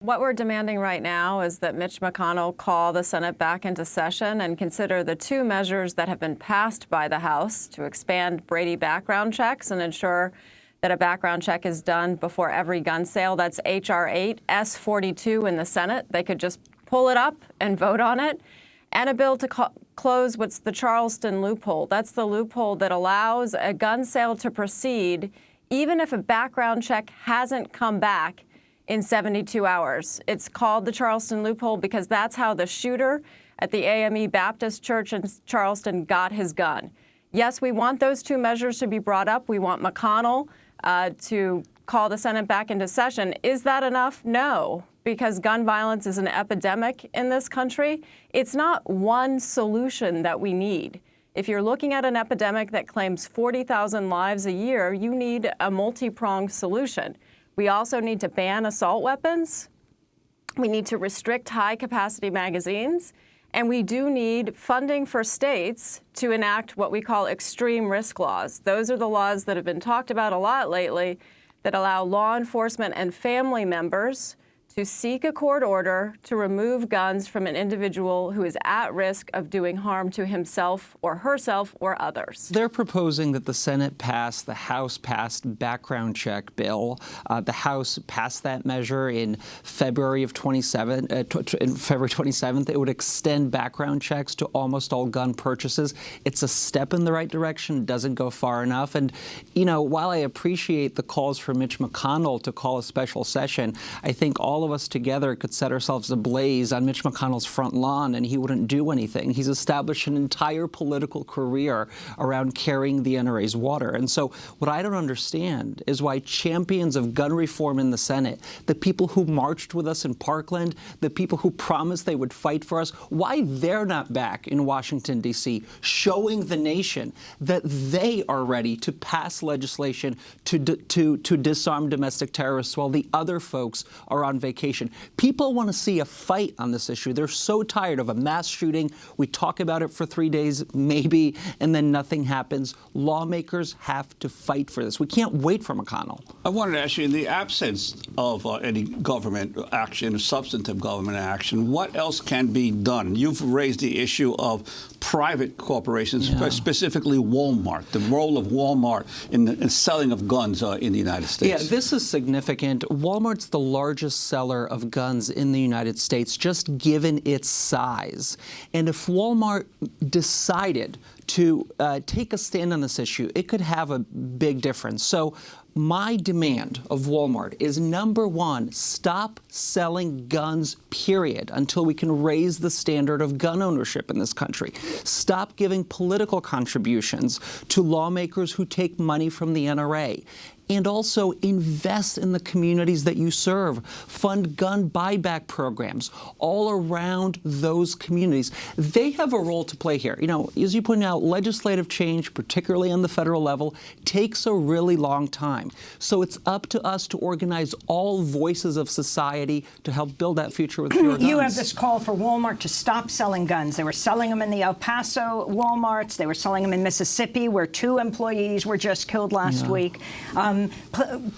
What we're demanding right now is that Mitch McConnell call the Senate back into session and consider the two measures that have been passed by the House to expand Brady background checks and ensure that a background check is done before every gun sale. That's H.R. 8, S-42 in the Senate. They could just pull it up and vote on it. And a bill to close what's the Charleston loophole. That's the loophole that allows a gun sale to proceed even if a background check hasn't come back in 72 hours. It's called the Charleston loophole because that's how the shooter at the AME Baptist Church in Charleston got his gun. Yes, we want those two measures to be brought up. We want McConnell to call the Senate back into session. Is that enough? No, because gun violence is an epidemic in this country. It's not one solution that we need. If you're looking at an epidemic that claims 40,000 lives a year, you need a multi-pronged solution. We also need to ban assault weapons. We need to restrict high-capacity magazines. And we do need funding for states to enact what we call extreme risk laws. Those are the laws that have been talked about a lot lately that allow law enforcement and family members to seek a court order to remove guns from an individual who is at risk of doing harm to himself or herself or others. They're proposing that the Senate pass the House-passed background check bill. The House passed that measure in February of 27th. It would extend background checks to almost all gun purchases. It's a step in the right direction. It doesn't go far enough. And, you know, while I appreciate the calls for Mitch McConnell to call a special session, I think all of us together could set ourselves ablaze on Mitch McConnell's front lawn and he wouldn't do anything. He's established an entire political career around carrying the NRA's water. And so what I don't understand is why champions of gun reform in the Senate, the people who marched with us in Parkland, the people who promised they would fight for us, why they're not back in Washington, D.C., showing the nation that they are ready to pass legislation to disarm domestic terrorists while the other folks are on vacation. People want to see a fight on this issue. They're so tired of a mass shooting. We talk about it for 3 days, maybe, and then nothing happens. Lawmakers have to fight for this. We can't wait for McConnell. I wanted to ask you, in the absence of any government action, substantive government action, what else can be done? You've raised the issue of private corporations, specifically Walmart, the role of Walmart in the selling of guns in the United States. Yeah, this is significant. Walmart's the largest seller of guns in the United States, just given its size. And if Walmart decided to take a stand on this issue, it could have a big difference. So my demand of Walmart is, number one, stop selling guns, period, until we can raise the standard of gun ownership in this country. Stop giving political contributions to lawmakers who take money from the NRA. And also invest in the communities that you serve. Fund gun buyback programs all around those communities. They have a role to play here. You know, as you point out, legislative change, particularly on the federal level, takes a really long time. So it's up to us to organize all voices of society to help build that future with fewer guns. You have this call for Walmart to stop selling guns. They were selling them in the El Paso Walmarts. They were selling them in Mississippi, where 2 employees were just killed last week.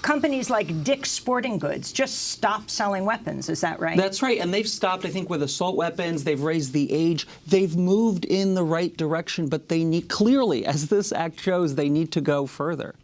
Companies like Dick's Sporting Goods just stopped selling weapons. Is that right? That's right. And they've stopped, I think, with assault weapons. They've raised the age. They've moved in the right direction. But they need, clearly, as this act shows, they need to go further.